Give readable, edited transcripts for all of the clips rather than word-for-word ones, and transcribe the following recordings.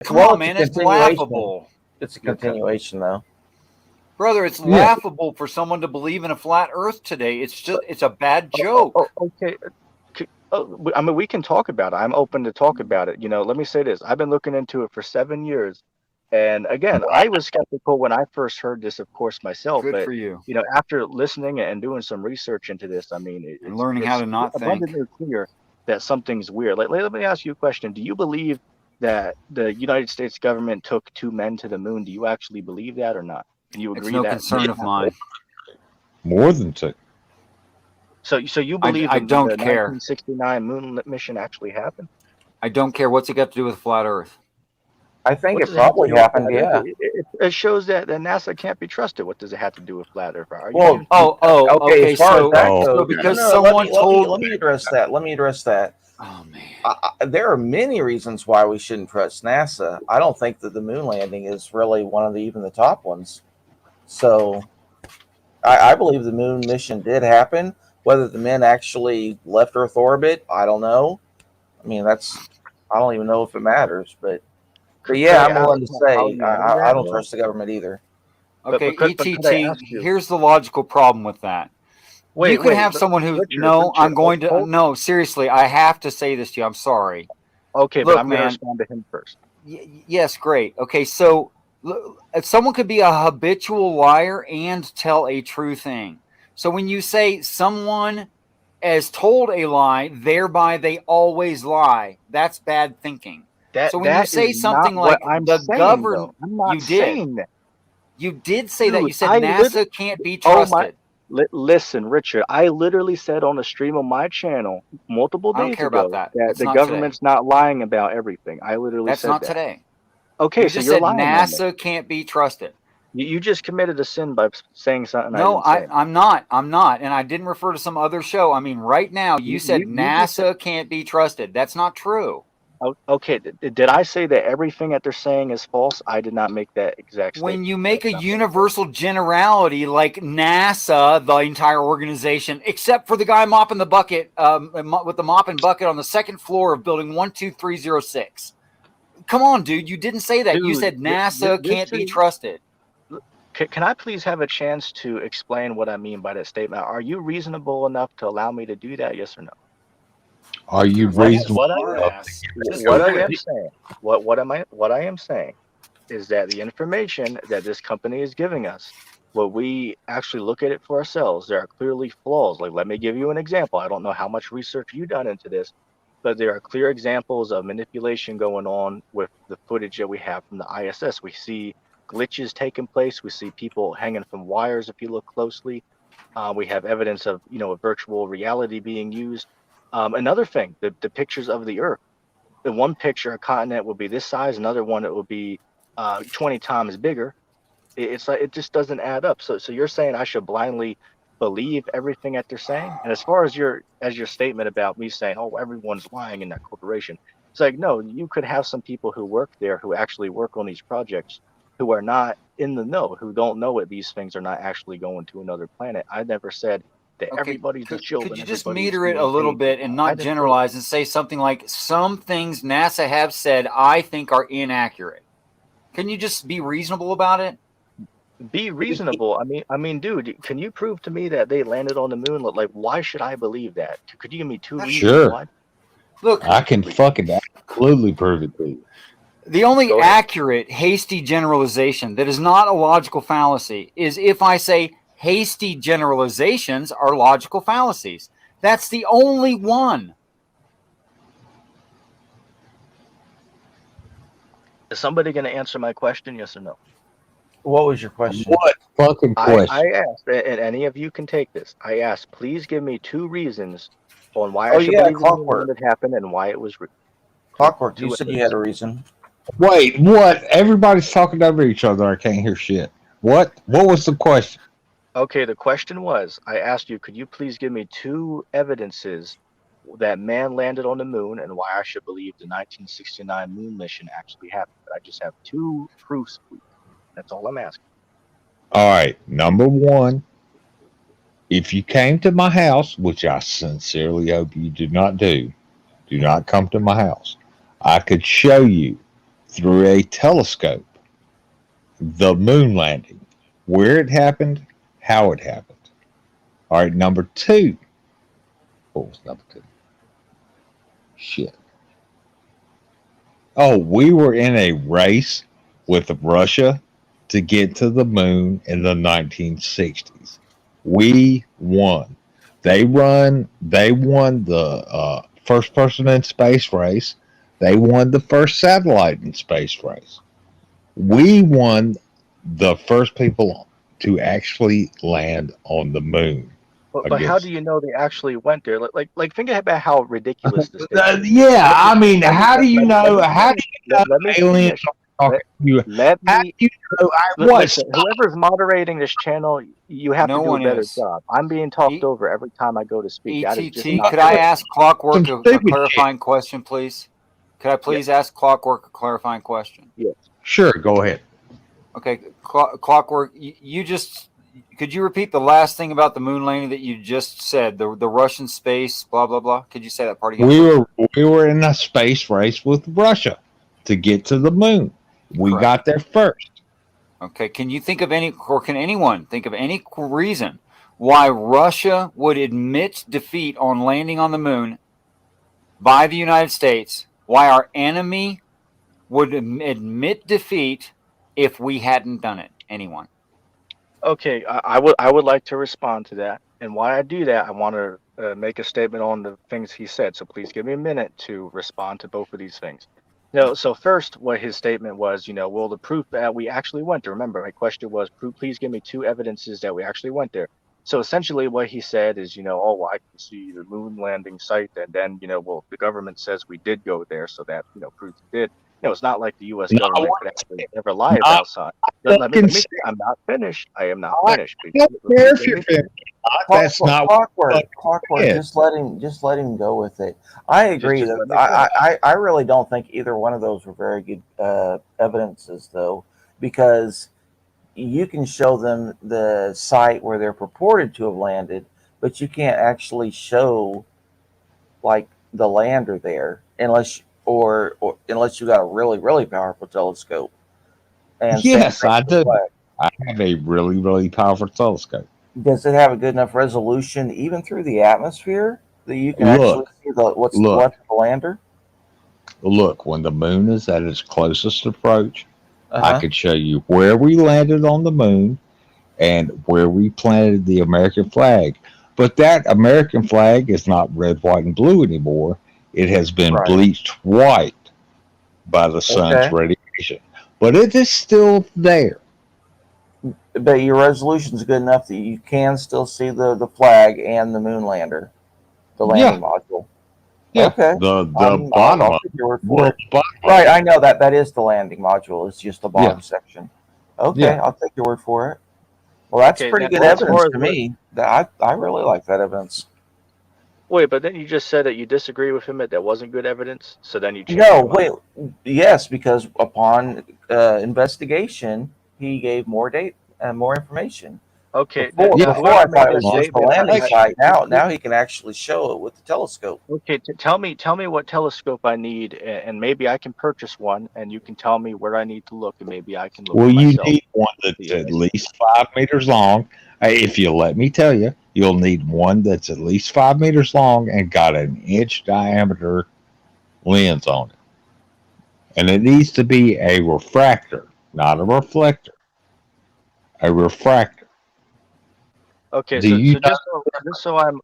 Come on, man, it's continuation. laughable. It's a continuation, though. Brother, it's laughable for someone to believe in a flat Earth today. It's a bad joke. Okay. I mean, we can talk about it. I'm open to talk about it. Let me say this. I've been looking into it for 7 years. And again, I was skeptical when I first heard this, of course, myself. Good But, for you. after listening and doing some research into this, I mean, And learning how to not think. abundantly clear that something's weird. Like, let me ask you a question. Do you believe that the United States government took 2 men to the moon? Do you actually believe that or not? Can you agree It's no that? concern of mine. More than 2. So you believe I the don't care. 1969 moon mission actually happened? I don't care. What's it got to do with flat Earth? I think What it does it have to probably do with happened, flat Earth? yeah. It shows that NASA can't be trusted. What does it have to do with flat Earth? Are you Well, even- Okay, as far as that so- goes, so because no, someone told- let me address that. Let me address that. Oh man. There are many reasons why we shouldn't trust NASA. I don't think that the moon landing is really one of even the top ones. So I believe the moon mission did happen. Whether the men actually left Earth orbit, I don't know. I mean, I don't even know if it matters. But yeah, I'm willing to say I don't trust the government either. Okay, but could I ETT, ask you- here's the logical problem with that. You could have someone who, no, seriously, I have to say this to you. I'm sorry. Okay, Look, but I'm going to man. respond to him first. Yes, great. Okay, so if someone could be a habitual liar and tell a true thing. So when you say someone has told a lie, thereby they always lie, that's bad thinking. So when you say something like the government, I'm not you did. saying that. You did say that. Dude, You said I NASA can't be trusted. Listen, Richard, I literally said on a stream on my channel multiple I don't days care ago about that. that That's the not government's not lying about everything. I literally That's said not that. today. Okay, You so just you're said lying on me. NASA can't be trusted. You just committed a sin by saying something No, I didn't say. I'm not. And I didn't refer to some other show. I mean, right now, you said you just NASA can't be trusted. That's not true. Okay, did I say that everything that they're saying is false? I did not make that exact statement. When you make a universal generality like NASA, the entire organization, except for the guy mopping the bucket with the mop and bucket on the second floor of building 12306. Come on, dude. You didn't say that. You Dude, said NASA can't be trusted. Can I please have a chance to explain what I mean by that statement? Are you reasonable enough to allow me to do that? Yes or no? Are you reasonable? What I am saying is that the information that this company is giving us, when we actually look at it for ourselves, there are clearly flaws. Like, let me give you an example. I don't know how much research you've done into this, but there are clear examples of manipulation going on with the footage that we have from the ISS. We see glitches taking place. We see people hanging from wires if you look closely. We have evidence of, a virtual reality being used. Another thing, the pictures of the Earth. In one picture, a continent will be this size. Another one, it will be 20 times bigger. It's like it just doesn't add up. So you're saying I should blindly believe everything that they're saying? And as far as your statement about me saying, oh, everyone's lying in that corporation, it's like, no, you could have some people who work there who actually work on these projects who are not in the know, who don't know that these things are not actually going to another planet. I never said that everybody's a shield. Could you just meter it a little bit and not generalize and say something like some things NASA have said I think are inaccurate? Can you just be reasonable about it? Be reasonable. I mean, dude, can you prove to me that they landed on the moon? Like, why should I believe that? Could you give me 2 reasons Sure. why? Look, I can fucking absolutely prove it to you. The only accurate, hasty generalization that is not a logical fallacy is if I say hasty generalizations are logical fallacies. That's the only one. Is somebody going to answer my question, yes or no? What was your question? What fucking question? I asked, and any of you can take this. I asked, please give me 2 reasons on why I should believe it happened and why it was real. Clockwork, you said you had a reason. Wait, what? Everybody's talking over each other. I can't hear shit. What? What was the question? Okay, the question was, I asked you, could you please give me 2 evidences that man landed on the moon and why I should believe the 1969 moon mission actually happened? But I just have 2 proofs, please. That's all I'm asking. All right. Number 1, if you came to my house, which I sincerely hope you do not do not come to my house. I could show you through a telescope the moon landing, where it happened, how it happened. All right, number two. What was number two? Shit. Oh, we were in a race with Russia to get to the moon in the 1960s. We won. They won the first person in space race. They won the first satellite in space race. We won the first people to actually land on the moon. But how do you know they actually went there? Like think about how ridiculous this is. Yeah, I mean, Let me how do you know? How do you know let me aliens finish. are Let, talking to you? let How me do you know? What? listen. Whoever's moderating this channel, you have No to do a one better is. job. I'm being talked E- over every time I go to speak. That is just ETT, not could I fair. ask Some Clockwork a stupid shit. clarifying question, please? Could I please ask Clockwork a clarifying question? Yes. Sure, go ahead. Okay, Clockwork, you just could you repeat the last thing about the moon landing that you just said? The Russian space, blah blah blah. Could you say that part again? We were in a space race with Russia to get to the moon. We Correct. got there first. Okay, can you think of any, or can anyone think of any reason why Russia would admit defeat on landing on the moon by the United States? Why our enemy would admit defeat if we hadn't done it? Anyone? Okay, I would like to respond to that. And why I do that, I want to make a statement on the things he said. So please give me a minute to respond to both of these things. So first, what his statement was, well, the proof that we actually went there. Remember, my question was, please give me two evidences that we actually went there. So essentially, what he said is, oh, well, I can see the moon landing site, and then, well, the government says we did go there, so that, proves it did. It's not like the U.S. No, government could actually ever lie I about something. Let me fucking say, I'm not finished. I am not I finished. don't care if you're finished. That's not what Clockwork. it is. Just let him go with it. I agree Just that let me finish. I really don't think either one of those were very good evidences, though, because you can show them the site where they're purported to have landed, but you can't actually show like the lander there or unless you got a really powerful telescope. And same Yes, thing I with the do. flag. I have a really powerful telescope. Does it have a good enough resolution, even through the atmosphere, that you can actually Look, see what's look, left of the lander? look. When the moon is at its closest approach, Uh I huh. could show you where we landed on the moon and where we planted the American flag. But that American flag is not red, white, and blue anymore. It has been Right. bleached white by the sun's Okay. radiation. But it is still there. But your resolution is good enough that you can still see the flag and the moon lander, the landing Yeah, module. yeah. Okay. The bottom I'll of take your word it. for Well, it. the bottom of Right. it. I know that is the landing module. It's just the Yeah, bottom section. Okay. yeah. I'll take your word for it. Well, that's Okay, pretty now good as evidence far as to what, me. That I really like that evidence. wait, but then you just said that you disagree with him that that wasn't good evidence. So then you changed No, your mind. wait. Yes, because upon investigation, he gave more date and more information. Okay, Yeah, Before I whoever thought made it this was just the statement, landing explanation. site. Now he can actually show it with the telescope. okay, tell me what telescope I need, and maybe I can purchase one, and you can tell me where I need to look, and maybe I can look Well, for you myself. need one that's at least 5 meters long. If you let me tell you, you'll need one that's at least 5 meters long and got an inch diameter lens on it. And it needs to be a refractor, not a reflector, a refractor. Okay, Do so you know?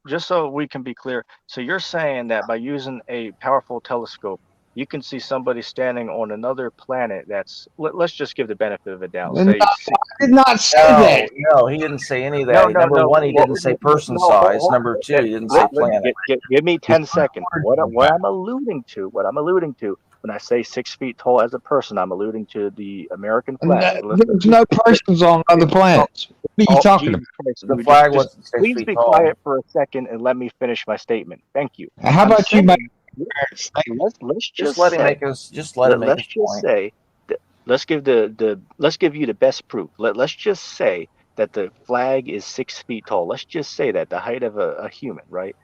just so we can be clear, so you're saying that by using a powerful telescope, you can see somebody standing on another planet that's let's just give the benefit of a doubt, No, say 6 feet. I did not say No, that. no, he didn't say any of No, that. no, Number no. one, he Well, didn't say person no, size. Number two, he didn't say planet. give me It's 10 seconds. not What I'm alluding to, when I say 6 feet tall as a person, I'm alluding to the American flag. no, there's no persons on other planets. What are you Oh, talking about? Jesus Christ. The You flag just wasn't six please feet be tall. quiet for a second and let me finish my statement. Thank you. How I'm about you saying, make a statement? let's Just just let him say, make his. Just let him make let's his just point. say, that, let's give you the best proof. Let's just say that the flag is 6 feet tall. Let's just say that the height of a human, right?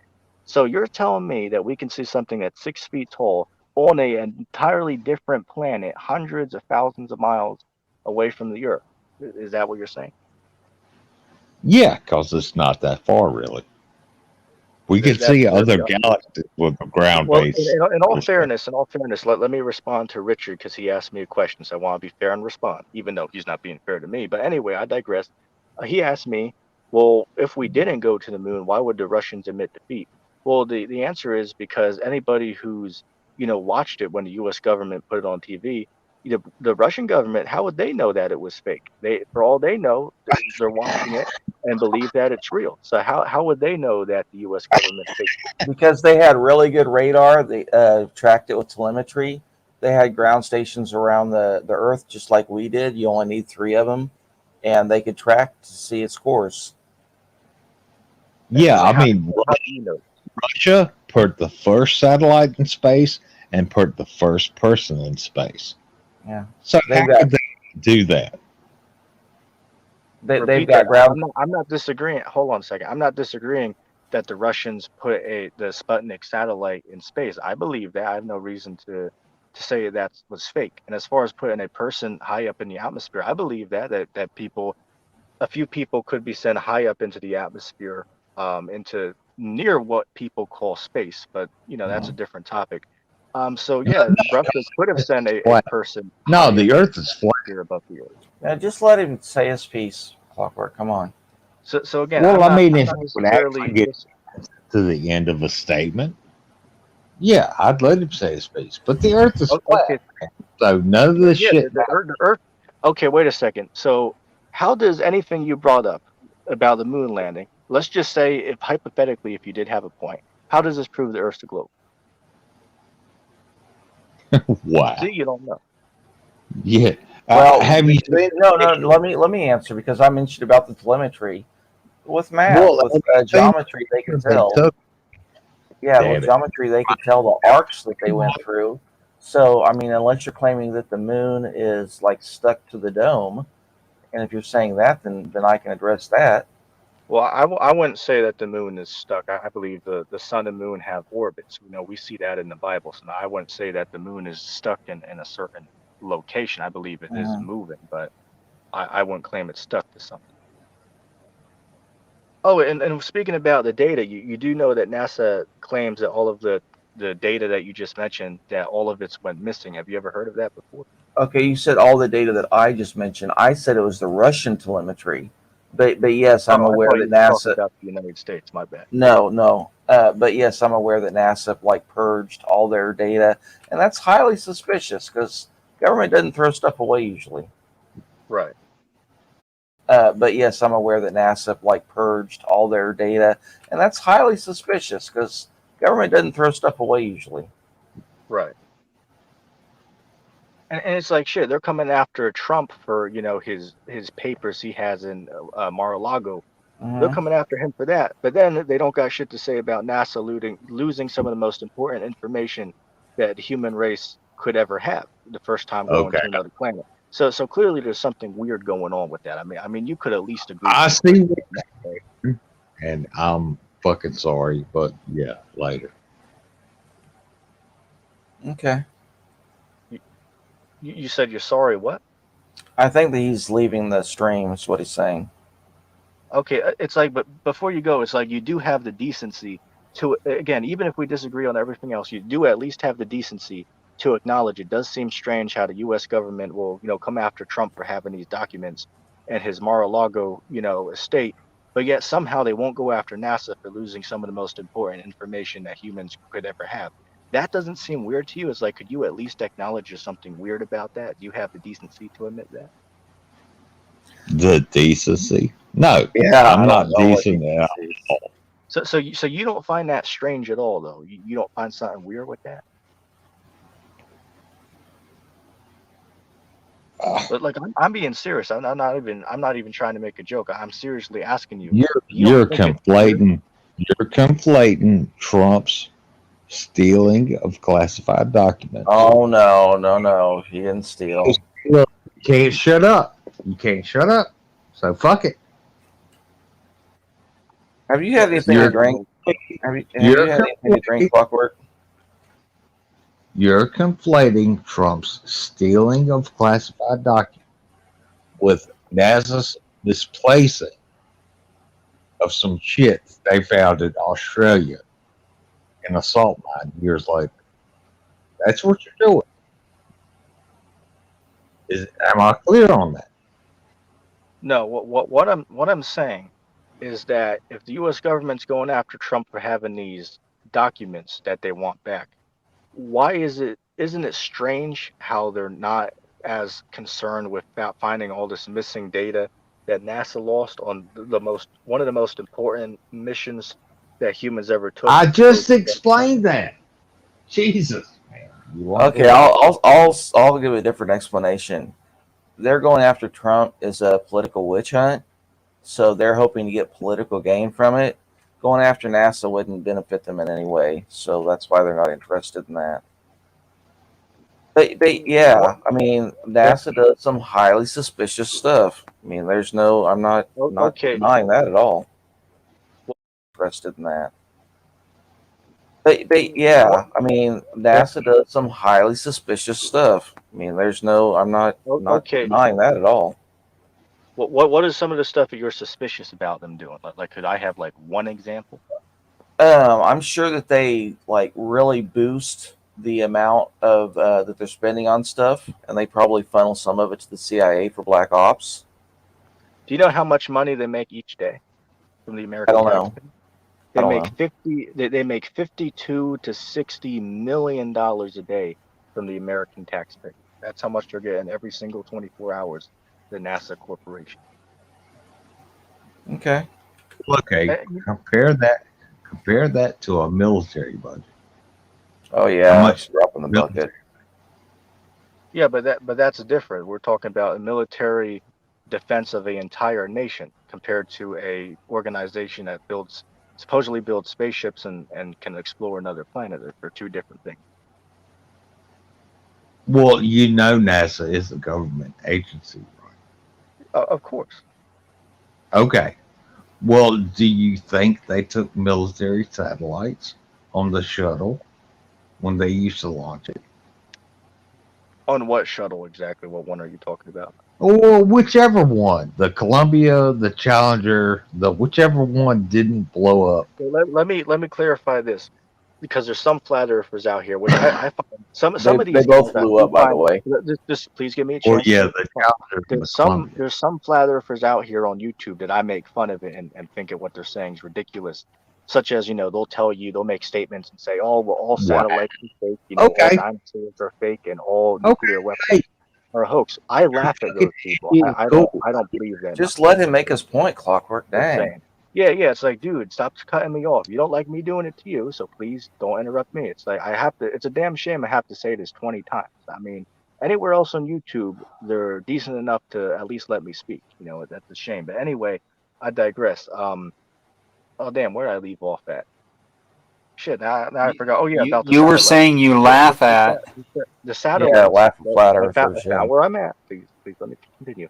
So you're telling me that we can see something that's 6 feet tall on an entirely different planet, hundreds of thousands of miles away from the Earth. Is that what you're saying? Yeah, because it's not that far, really. We can That's see really other galaxies with a ground well. base. In all fairness, let me respond to Richard because he asked me a question, so I want to be fair and respond, even though he's not being fair to me. But anyway, I digress. He asked me, well, if we didn't go to the moon, why would the Russians admit defeat? Well, the answer is because anybody who's watched it when the U.S. government put it on TV, the Russian government, how would they know that it was fake? For all they know, they're watching it and believe that it's real. So how would they know that the U.S. government faked it? Because they had really good radar. They tracked it with telemetry. They had ground stations around the Earth just like we did. You only need 3 of them, and they could track to see its course. Yeah, I How mean, do you know? Russia put the first satellite in space and put the first person in space. Yeah, So They've how got- could they do that? they've Repeat got that. ground. I'm not disagreeing. Hold on a second. I'm not disagreeing that the Russians put the Sputnik satellite in space. I believe that. I have no reason to say that was fake. And as far as putting a person high up in the atmosphere, I believe that a few people could be sent high up into the atmosphere, into near what people call space. But that's a different topic. So yeah, Russia could have sent a person. No, high the up Earth is flat. here above the Earth. Now, just let him say his piece. Clockwork, come on. So again, Well, I'm I mean, not if you would necessarily actually get to the end of a statement, yeah, I'd let him say his piece. But the Earth is flat, okay. so none of this Yeah, shit. the Earth. Okay, wait a second. So, how does anything you brought up about the moon landing? Let's just say, if hypothetically, if you did have a point, how does this prove the Earth's a globe? Wow. See, you don't know. Yeah. Well, Have you seen? No. Let me answer because I mentioned about the telemetry with math, Well, with geometry. They could tell. Yeah, Damn with it. geometry, they could tell the arcs that they went through. So, I mean, unless you're claiming that the moon is like stuck to the dome, and if you're saying that, then I can address that. Well, I wouldn't say that the moon is stuck. I believe the sun and moon have orbits. We see that in the Bible. So I wouldn't say that the moon is stuck in a certain location. I believe it is moving, but I wouldn't claim it's stuck to something. Oh, and speaking about the data, you do know that NASA claims that all of the data that you just mentioned, that all of it's went missing. Have you ever heard of that before? Okay, you said all the data that I just mentioned. I said it was the Russian telemetry, but yes, I'm aware I thought that you were talking NASA. about the United States. My bad. No. But yes, I'm aware that NASA like purged all their data, and that's highly suspicious because government doesn't throw stuff away usually. Right. But yes, I'm aware that NASA like purged all their data, and that's highly suspicious because government doesn't throw stuff away usually. Right. And it's like shit. They're coming after Trump for his papers he has in Mar-a-Lago. They're coming after him for that, but then they don't got shit to say about NASA losing some of the most important information that the human race could ever have the first time going to another planet. So clearly there's something weird going on with that. I mean, you could at least agree. I see. And I'm fucking sorry, but yeah, later. Okay. You said you're sorry. What? I think that he's leaving the stream. Is what he's saying. Okay, it's like, but before you go, it's like you do have the decency to, again, even if we disagree on everything else, you do at least have the decency to acknowledge it does seem strange how the U.S. government will, come after Trump for having these documents and his Mar-a-Lago, estate, but yet somehow they won't go after NASA for losing some of the most important information that humans could ever have. That doesn't seem weird to you. It's like, could you at least acknowledge there's something weird about that? Do you have the decency to admit that? The decency? No, Yeah, I'm not decent at all. So you don't find that strange at all, though. You don't find something weird with that. But like, I'm being serious. I'm not even trying to make a joke. I'm seriously asking you. You're conflating. You're conflating Trump's stealing of classified documents. Oh no! He didn't steal. You can't shut up. You can't shut up. So fuck it. Have you had anything to drink? Have you had anything to drink, Clockwork? You're conflating Trump's stealing of classified documents with NASA's misplacing of some shit they found in Australia in a salt mine years later. That's what you're doing. Am I clear on that? No, what I'm saying is that if the U.S. government's going after Trump for having these documents that they want back, why isn't it strange how they're not as concerned with finding all this missing data that NASA lost on one of the most important missions that humans ever took? I just explained that. Jesus, man. You want Okay, I'll give a different explanation. They're going after Trump is a political witch hunt, so they're hoping to get political gain from it. Going after NASA wouldn't benefit them in any way, so that's why they're not interested in that. But yeah, I mean, NASA does some highly suspicious stuff. I mean, I'm not Okay. denying that at all. Interested in that. But yeah, I mean, NASA does some highly suspicious stuff. I mean, I'm not Okay. denying that at all. What is some of the stuff that you're suspicious about them doing? Like could I have like one example? I'm sure that they like really boost the amount of that they're spending on stuff, and they probably funnel some of it to the CIA for black ops. Do you know how much money they make each day from the American I don't know. taxpayer? I don't know. They make 52 to 60 million dollars a day from the American taxpayer. That's how much they're getting every single 24 hours. The NASA corporation. Okay. okay, compare that to a military budget. Oh yeah, How much drop in the bucket. Yeah, but that's different. We're talking about a military defense of the entire nation compared to a organization that supposedly builds spaceships and can explore another planet. They're two different things. Well, you know, NASA is a government agency, right? Of course. Okay. Well, do you think they took military satellites on the shuttle when they used to launch it? On what shuttle exactly? What one are you talking about? Or whichever one, the Columbia, the Challenger, the whichever one didn't blow up. So let me clarify this, because there's some flat earthers out here, which I find some of these They both guys blew up, by the way. Just please give me a Well, chance. yeah, the Challenger and the Columbia. There's some flat earthers out here on YouTube that I make fun of it and think that what they're saying is ridiculous. Such as, they'll make statements and say, oh, well, all satellites are fake, Okay. all dinosaurs are fake, and all nuclear weapons are a hoax. I laugh at those people. I don't believe that. Just let him make his point, Clockwork. Dang. Yeah, it's like, dude, stop cutting me off. You don't like me doing it to you, so please don't interrupt me. It's like it's a damn shame I have to say this 20 times. I mean, anywhere else on YouTube, they're decent enough to at least let me speak. That's a shame. But anyway, I digress. Oh damn, where did I leave off at? Shit, now I forgot. Oh yeah, about the you were satellite. saying you laugh at the satellite. Yeah, laugh at flat earthers. Now where I'm at, please let me continue.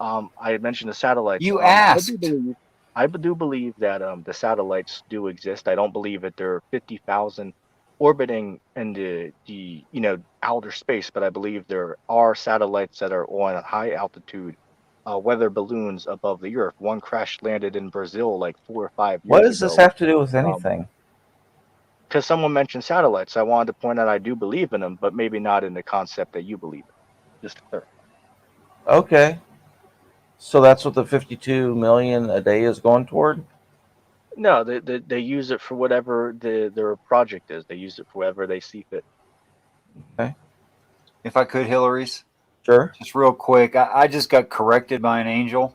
I had mentioned the satellites. You asked. I do believe that the satellites do exist. I don't believe that there are 50,000 orbiting in the outer space, but I believe there are satellites that are on a high altitude weather balloons above the Earth. One crash landed in Brazil like 4 or 5 years ago. What does this have to do with anything? Because someone mentioned satellites. I wanted to point out I do believe in them, but maybe not in the concept that you believe in. Just clear. Okay. So that's what the 52 million a day is going toward? No, they use it for whatever their project is. They use it for whatever they see fit. Okay. If I could, Hillary's. Sure. Just real quick, I just got corrected by an angel,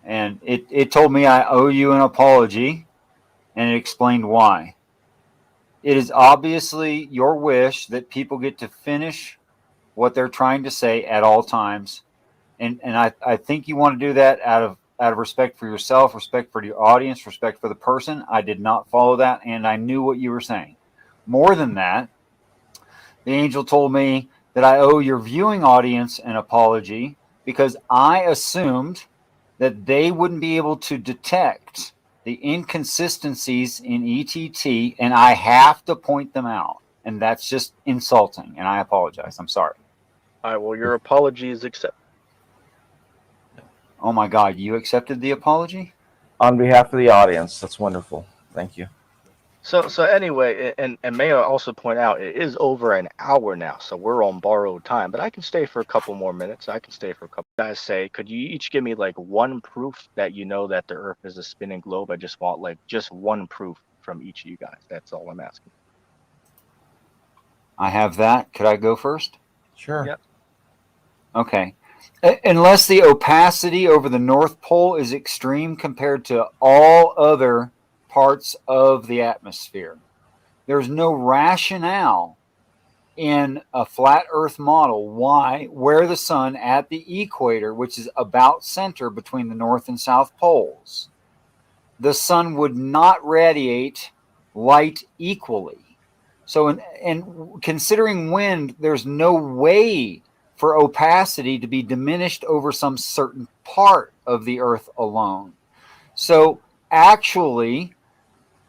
and it told me I owe you an apology, and it explained why. It is obviously your wish that people get to finish what they're trying to say at all times, and I think you want to do that out of respect for yourself, respect for your audience, respect for the person. I did not follow that, and I knew what you were saying. More than that, the angel told me that I owe your viewing audience an apology because I assumed that they wouldn't be able to detect the inconsistencies in ETT, and I have to point them out. and that's just insulting. And I apologize. I'm sorry. All right. Well, your apology is accepted. Oh my God, you accepted the apology? On behalf of the audience, that's wonderful. Thank you. So anyway, and may I also point out, it is over an hour now, so we're on borrowed time. But I can stay for a couple more minutes. I can stay for a couple. Guys, say, could you each give me like one proof that you know that the Earth is a spinning globe? I just want like just one proof from each of you guys. That's all I'm asking. I have that. Could I go first? Sure. Yep. Okay. Unless the opacity over the North Pole is extreme compared to all other parts of the atmosphere, there's no rationale in a flat Earth model where the sun at the equator, which is about center between the North and South poles, the sun would not radiate light equally. So, and considering wind, there's no way for opacity to be diminished over some certain part of the Earth alone. So actually,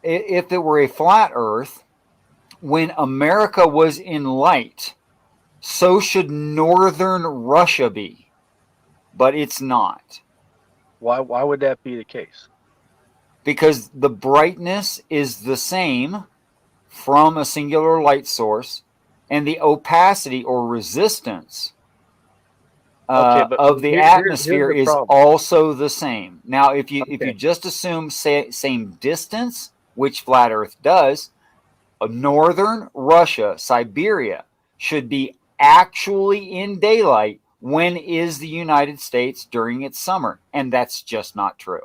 if it were a flat Earth, when America was in light, so should northern Russia be. But it's not. Why would that be the case? Because the brightness is the same from a singular light source, and the opacity or resistance of the atmosphere here's the is problem. also the same. Now, if you Okay. just assume same distance, which flat Earth does, northern Russia, Siberia, should be actually in daylight when is the United States during its summer, and that's just not true.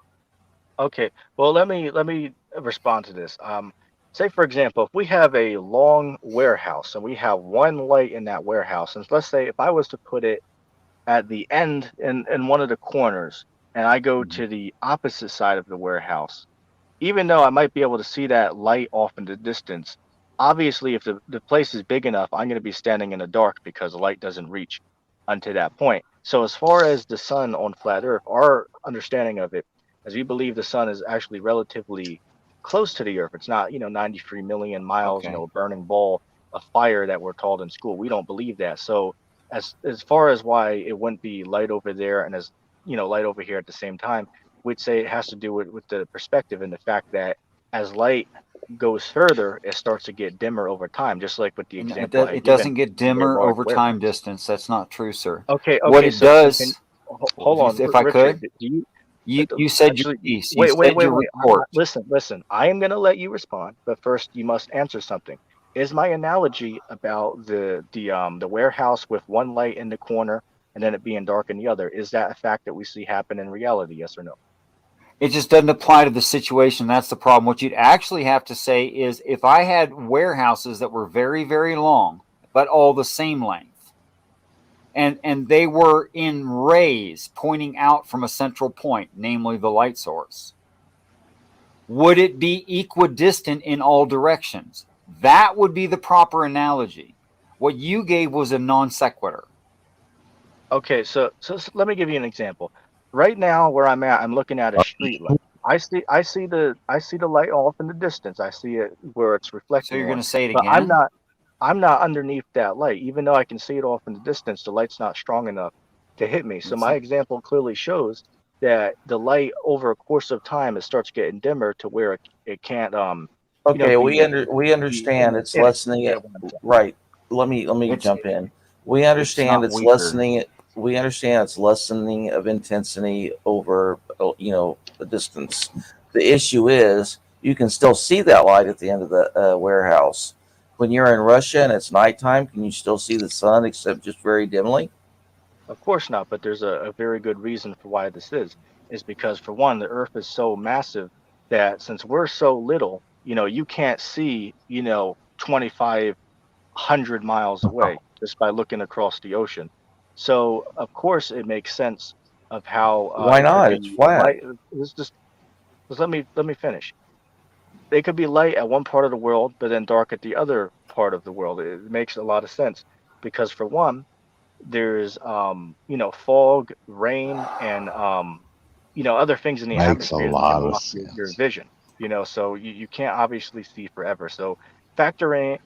Okay. Well, let me respond to this. Say for example, if we have a long warehouse and we have one light in that warehouse, and let's say if I was to put it at the end in one of the corners, and I go to the opposite side of the warehouse, even though I might be able to see that light off in the distance, obviously if the place is big enough, I'm going to be standing in the dark because the light doesn't reach unto that point. So as far as the sun on flat Earth, our understanding of it, as we believe the sun is actually relatively close to the Earth. It's not, 93 million miles, Okay. a burning ball of fire that we're taught in school. We don't believe that. So as far as why it wouldn't be light over there and as light over here at the same time, we'd say it has to do with the perspective and the fact that as light goes further, it starts to get dimmer over time, just like with the example It doesn't get dimmer large over warehouse. time distance. That's not true, sir. Okay. What it So does, hold on, if I Richard, could, do you you said your actually piece. You wait, said your report. Listen. I am going to let you respond, but first you must answer something. Is my analogy about the warehouse with one light in the corner and then it being dark in the other, is that a fact that we see happen in reality? Yes or no? It just doesn't apply to the situation. That's the problem. What you'd actually have to say is if I had warehouses that were very, very long, but all the same length, and they were in rays pointing out from a central point, namely the light source, would it be equidistant in all directions? That would be the proper analogy. What you gave was a non sequitur. Okay, so let me give you an example. Right now, where I'm at, I'm looking at a street light. I see the light off in the distance. I see it where it's So reflecting you're on. going to say it But again? I'm not underneath that light. Even though I can see it off in the distance, the light's not strong enough to hit me. So my example clearly shows that the light over a course of time, it starts getting dimmer to where it can't Okay, we be understand in it's it. lessening Yeah, it. Right. Let me jump in. We understand not it's weaker. lessening it. We understand it's lessening of intensity over the distance. The issue is you can still see that light at the end of the warehouse. When you're in Russia and it's nighttime, can you still see the sun except just very dimly? Of course not, but there's a very good reason for why this is because for one, the Earth is so massive that since we're so little, you can't see, 2,500 miles away just by looking across the ocean. So of course it makes sense of how Why it could not? It's be flat. light. Just let me finish. They could be light at one part of the world, but then dark at the other part of the world. It makes a lot of sense because for one, there's fog, rain, and other things in the Makes a atmosphere that can lot of block your sense. vision. So you can't obviously see forever. So factoring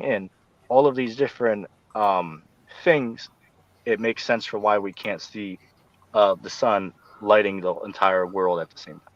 in all of these different things, it makes sense for why we can't see the sun lighting the entire world at the same time.